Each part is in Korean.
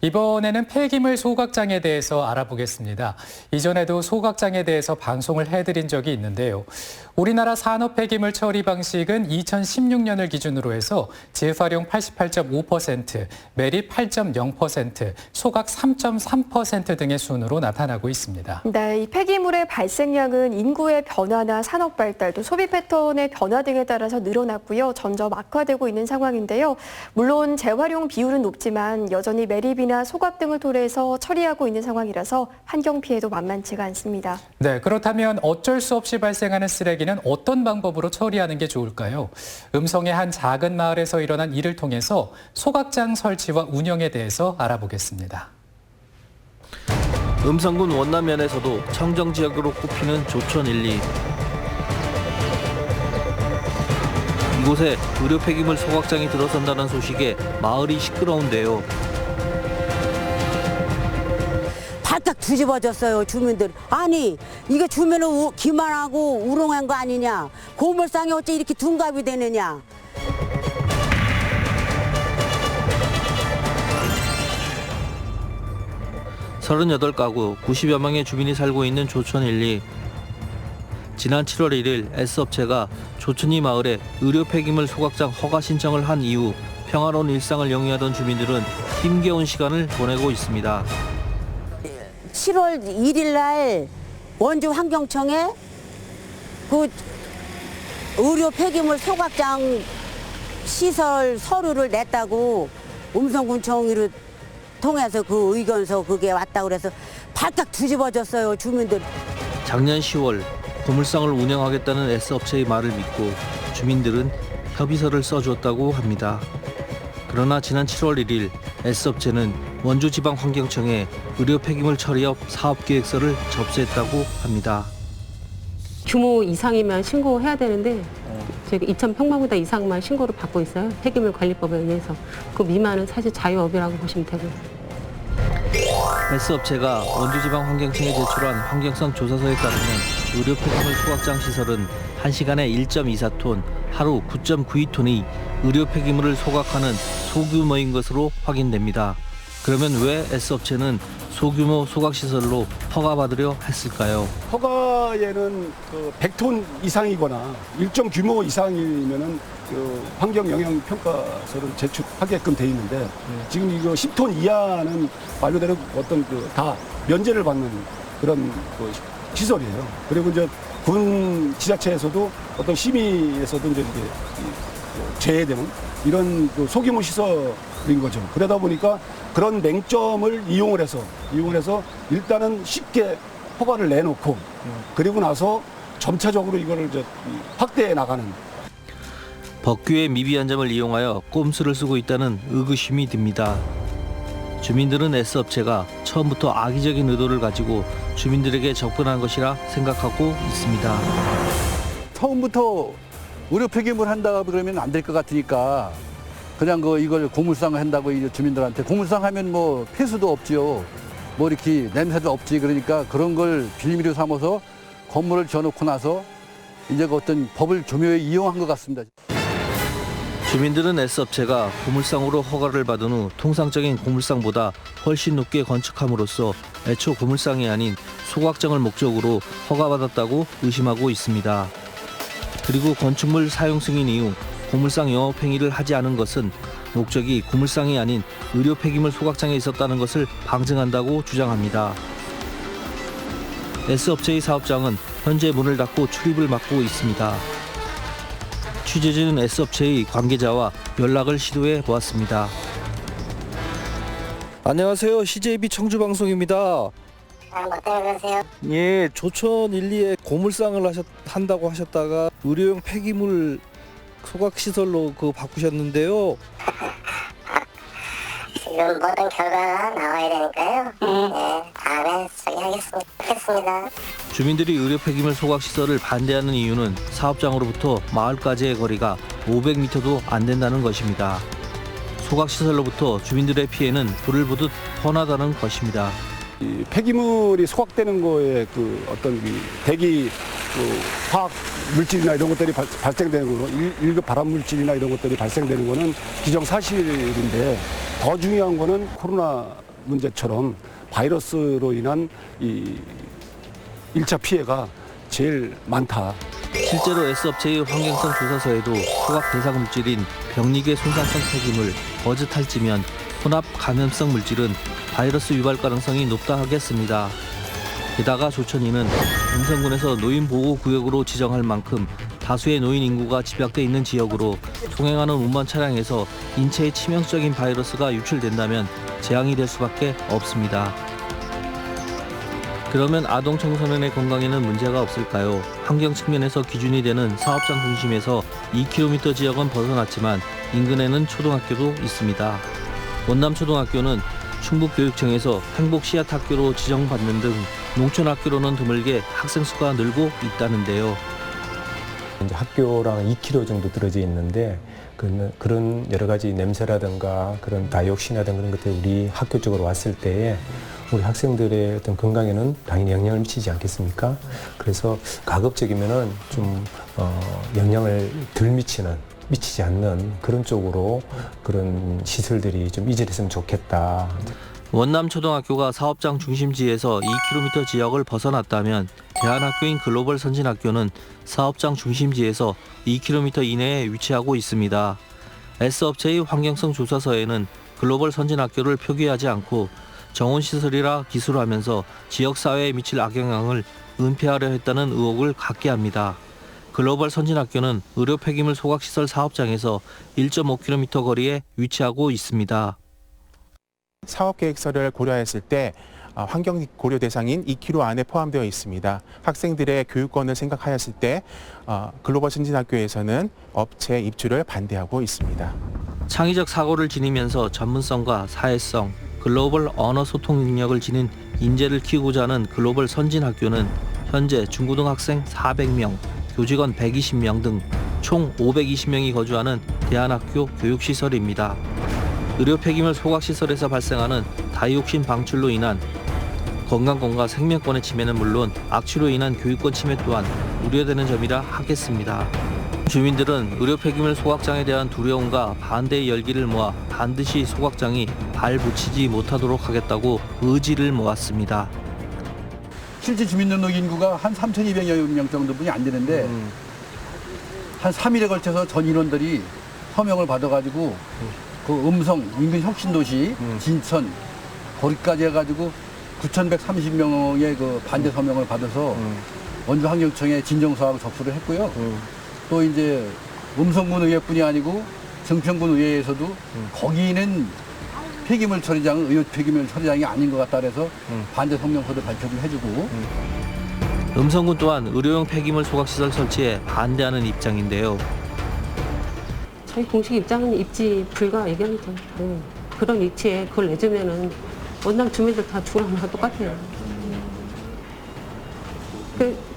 이번에는 폐기물 소각장에 대해서 알아보겠습니다. 이전에도 소각장에 대해서 방송을 해드린 적이 있는데요. 우리나라 산업 폐기물 처리 방식은 2016년을 기준으로 해서 재활용 88.5%, 매립 8.0%, 소각 3.3% 등의 순으로 나타나고 있습니다. 네, 이 폐기물의 발생량은 인구의 변화나 산업 발달, 또 소비 패턴의 변화 등에 따라서 늘어났고요. 점점 악화되고 있는 상황인데요. 물론 재활용 비율은 높지만 여전히 매립이나 소각 등을 통해서 처리하고 있는 상황이라서 환경 피해도 만만치가 않습니다. 네, 그렇다면 어쩔 수 없이 발생하는 쓰레기는 어떤 방법으로 처리하는 게 좋을까요? 음성의 한 작은 마을에서 일어난 일을 통해서 소각장 설치와 운영에 대해서 알아보겠습니다. 음성군 원남면에서도 청정지역으로 꼽히는 조천 1, 2. 이곳에 의료 폐기물 소각장이 들어선다는 소식에 마을이 시끄러운데요. 발딱 뒤집어졌어요, 주민들. 아니, 이거 주민은 기만하고 우롱한 거 아니냐. 고물상이 어째 이렇게 둔갑이 되느냐. (38) 가구 90여 명의 주민이 살고 있는 조천 1, 2. 지난 7월 1일 S업체가 조천 2 마을에 의료 폐기물 소각장 허가 신청을 한 이후 평화로운 일상을 영위하던 주민들은 힘겨운 시간을 보내고 있습니다. 7월 1일 날 원주 환경청에 그 의료 폐기물 소각장 시설 서류를 냈다고 음성군청으로 통해서 그 의견서 그게 왔다고 그래서 발딱 뒤집어졌어요, 주민들. 작년 10월 고물상을 운영하겠다는 S업체의 말을 믿고 주민들은 협의서를 써주었다고 합니다. 그러나 지난 7월 1일 S업체는 원주지방환경청에 의료 폐기물 처리업 사업계획서를 접수했다고 합니다. 규모 이상이면 신고해야 되는데 저희가 2,000평방미터 이상만 신고를 받고 있어요. 폐기물 관리법에 의해서. 그 미만은 사실 자유업이라고 보시면 되고요. S업체가 원주지방환경청에 제출한 환경성 조사서에 따르면 의료 폐기물 소각장 시설은 1시간에 1.24톤, 하루 9.92톤의 의료 폐기물을 소각하는 소규모인 것으로 확인됩니다. 그러면 왜 S업체는 소규모 소각시설로 허가받으려 했을까요? 허가에는 그 100톤 이상이거나 일정 규모 이상이면은 그 환경 영향 평가서를 제출하게끔 돼 있는데 지금 이거 10톤 이하는 말로대로 어떤 그 다 면제를 받는 그런 그 시설이에요. 그리고 이제 군 지자체에서도 어떤 심의에서도 이제 제외되는 이런 그 소규모 시설인 거죠. 그러다 보니까 그런 맹점을 이용을 해서 일단은 쉽게 허가를 내놓고 그리고 나서 점차적으로 이거를 이제 확대해 나가는. 법규의 미비한 점을 이용하여 꼼수를 쓰고 있다는 의구심이 듭니다. 주민들은 S업체가 처음부터 악의적인 의도를 가지고 주민들에게 접근한 것이라 생각하고 있습니다. 처음부터 의료 폐기물 한다 그러면 안 될 것 같으니까 그냥 이걸 고물상을 한다고 주민들한테 고물상 하면 뭐 폐수도 없지요. 뭐 이렇게 냄새도 없지. 그러니까 그런 걸 빌미로 삼아서 건물을 지어놓고 나서 이제 그 어떤 법을 교묘히 이용한 것 같습니다. 주민들은 S업체가 고물상으로 허가를 받은 후 통상적인 고물상보다 훨씬 높게 건축함으로써 애초 고물상이 아닌 소각장을 목적으로 허가받았다고 의심하고 있습니다. 그리고 건축물 사용 승인 이후 고물상 영업 행위를 하지 않은 것은 목적이 고물상이 아닌 의료 폐기물 소각장에 있었다는 것을 방증한다고 주장합니다. S업체의 사업장은 현재 문을 닫고 출입을 막고 있습니다. 취재진은 S업체의 관계자와 연락을 시도해 보았습니다. 안녕하세요. CJB 청주방송입니다. 뭐 때문에 그러세요? 예, 조천 1, 2에 고물상을 한다고 하셨다가 의료용 폐기물 소각시설로 바꾸셨는데요. 지금 모든 결과가 나와야 되니까요. 네, 다음에 하겠습니다. 주민들이 의료 폐기물 소각시설을 반대하는 이유는 사업장으로부터 마을까지의 거리가 500m도 안 된다는 것입니다. 소각시설로부터 주민들의 피해는 불을 보듯 뻔하다는 것입니다. 이 폐기물이 소각되는 거에 그 어떤 대기 화학 물질이나 이런 것들이 발생되는 거, 1급 발암 물질이나 이런 것들이 발생되는 거는 기정사실인데 더 중요한 거는 코로나 문제처럼 바이러스로 인한 이 1차 피해가 제일 많다. 실제로 S업체의 환경성 조사서에도 소각 대상 물질인 병리계 손상성 폐기물, 버즈탈지면, 혼합 감염성 물질은 바이러스 유발 가능성이 높다 하겠습니다. 게다가 조천이는 음성군에서 노인보호구역으로 지정할 만큼 다수의 노인 인구가 집약돼 있는 지역으로 통행하는 운반 차량에서 인체에 치명적인 바이러스가 유출된다면 재앙이 될 수밖에 없습니다. 그러면 아동 청소년의 건강에는 문제가 없을까요? 환경 측면에서 기준이 되는 사업장 중심에서 2km 지역은 벗어났지만 인근에는 초등학교도 있습니다. 원남초등학교는 충북교육청에서 행복 씨앗학교로 지정받는 등 농촌학교로는 드물게 학생 수가 늘고 있다는데요. 이제 학교랑 2km 정도 떨어져 있는데 그런 여러 가지 냄새라든가 그런 다이옥신이라든가 그런 것들이 우리 학교 쪽으로 왔을 때에 우리 학생들의 어떤 건강에는 당연히 영향을 미치지 않겠습니까? 그래서 가급적이면은 좀 영향을 덜 미치지 않는 그런 쪽으로 그런 시설들이 좀 이전했으면 좋겠다. 원남초등학교가 사업장 중심지에서 2km 지역을 벗어났다면 대안학교인 글로벌 선진학교는 사업장 중심지에서 2km 이내에 위치하고 있습니다. S업체의 환경성 조사서에는 글로벌 선진학교를 표기하지 않고 정원시설이라 기술하면서 지역사회에 미칠 악영향을 은폐하려 했다는 의혹을 갖게 합니다. 글로벌 선진학교는 의료 폐기물 소각시설 사업장에서 1.5km 거리에 위치하고 있습니다. 사업계획서를 고려했을 때 환경 고려 대상인 2km 안에 포함되어 있습니다. 학생들의 교육권을 생각하였을 때 글로벌 선진학교에서는 업체 입주를 반대하고 있습니다. 창의적 사고를 지니면서 전문성과 사회성, 글로벌 언어 소통 능력을 지닌 인재를 키우고자 하는 글로벌 선진학교는 현재 중고등학생 400명, 교직원 120명 등 총 520명이 거주하는 대안학교 교육시설입니다. 의료 폐기물 소각시설에서 발생하는 다이옥신 방출로 인한 건강권과 생명권의 침해는 물론 악취로 인한 교육권 침해 또한 우려되는 점이라 하겠습니다. 주민들은 의료 폐기물 소각장에 대한 두려움과 반대의 열기를 모아 반드시 소각장이 발붙이지 못하도록 하겠다고 의지를 모았습니다. 실제 주민등록 인구가 한 3,200여 명 정도뿐이 안 되는데 한 3일에 걸쳐서 전 인원들이 서명을 받아가지고 그 음성 인근 혁신도시 진천 거기까지 해가지고 9,130명의 그 반대 서명을 받아서 원주환경청에 진정서하고 접수를 했고요. 또 이제 음성군 의회뿐이 아니고 정평군 의회에서도 거기는 폐기물 처리장은 의료 폐기물 처리장이 아닌 것 같다 그래서 반대 성명서를 발표를 해주고. 음성군 또한 의료용 폐기물 소각시설 설치에 반대하는 입장인데요. 저희 공식 입장은 입지 불가 의견이죠. 그런 위치에 그걸 내주면은 원남 주민들 다 죽으랑 다 똑같아요.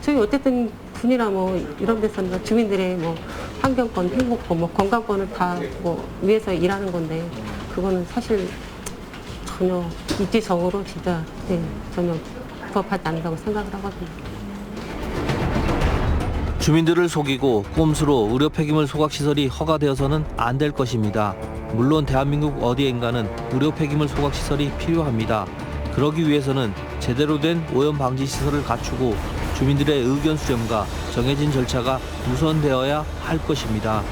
저희 어쨌든 군이나 뭐 이런 데서는 주민들의 뭐 환경권, 행복권, 뭐 건강권을 다 뭐 위해서 일하는 건데 그거는 사실 전혀 입지적으로 진짜 전혀 부합하지 않는다고 생각을 하거든요. 주민들을 속이고 꼼수로 의료 폐기물 소각시설이 허가되어서는 안 될 것입니다. 물론 대한민국 어디엔가는 의료 폐기물 소각시설이 필요합니다. 그러기 위해서는 제대로 된 오염 방지 시설을 갖추고 주민들의 의견 수렴과 정해진 절차가 우선되어야 할 것입니다.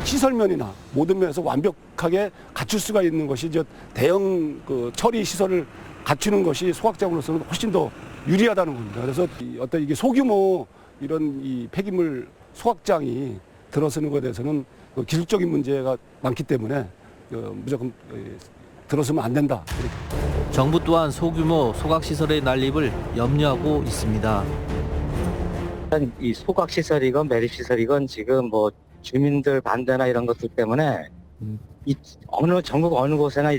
시설면이나 모든 면에서 완벽하게 갖출 수가 있는 것이 이제 대형 처리 시설을 갖추는 것이 소각장으로서는 훨씬 더 유리하다는 겁니다. 그래서 어떤 이게 소규모 이런 이 폐기물 소각장이 들어서는 것에 대해서는 기술적인 문제가 많기 때문에 무조건 들어서면 안 된다. 정부 또한 소규모 소각시설의 난립을 염려하고 있습니다. 이 소각시설이건 매립시설이건 지금 뭐 주민들 반대나 이런 것들 때문에 전국 어느 곳에나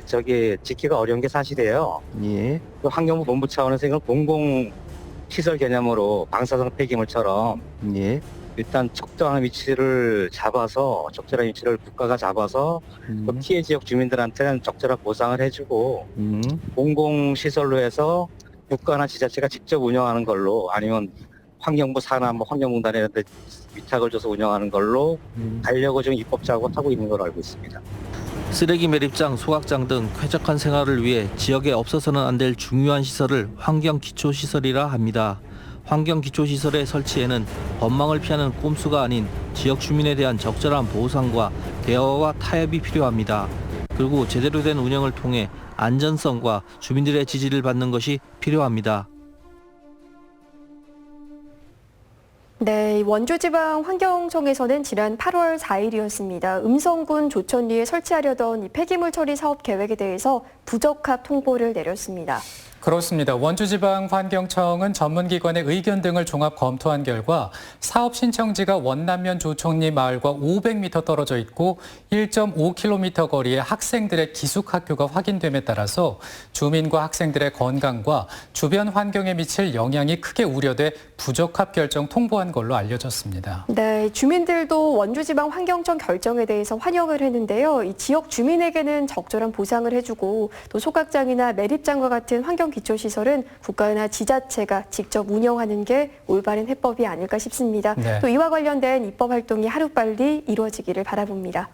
짓기가 어려운 게 사실이에요. 예. 환경부 본부 차원에서 이건 공공시설 개념으로 방사성 폐기물처럼 일단 적절한 위치를 잡아서 적절한 위치를 국가가 잡아서 그 피해 지역 주민들한테는 적절한 보상을 해주고 공공시설로 해서 국가나 지자체가 직접 운영하는 걸로 아니면 환경부 산하 뭐 환경공단에 이런 데 위탁을 줘서 운영하는 걸로 가려고 좀 입법 작업을 하고 있는 걸로 알고 있습니다. 쓰레기 매립장, 소각장 등 쾌적한 생활을 위해 지역에 없어서는 안 될 중요한 시설을 환경기초시설이라 합니다. 환경기초시설의 설치에는 법망을 피하는 꼼수가 아닌 지역 주민에 대한 적절한 보상과 대화와 타협이 필요합니다. 그리고 제대로 된 운영을 통해 안전성과 주민들의 지지를 받는 것이 필요합니다. 네, 원주지방환경청에서는 지난 8월 4일이었습니다. 음성군 조천리에 설치하려던 이 폐기물 처리 사업 계획에 대해서 부적합 통보를 내렸습니다. 그렇습니다. 원주지방환경청은 전문기관의 의견 등을 종합 검토한 결과 사업 신청지가 원남면 조천리 마을과 500m 떨어져 있고 1.5km 거리에 학생들의 기숙학교가 확인됨에 따라서 주민과 학생들의 건강과 주변 환경에 미칠 영향이 크게 우려돼 부적합 결정 통보한 걸로 알려졌습니다. 네, 주민들도 원주지방환경청 결정에 대해서 환영을 했는데요. 이 지역 주민에게는 적절한 보상을 해주고 또 소각장이나 매립장과 같은 환경 기초시설은 국가나 지자체가 직접 운영하는 게 올바른 해법이 아닐까 싶습니다. 네. 또 이와 관련된 입법 활동이 하루빨리 이루어지기를 바라봅니다.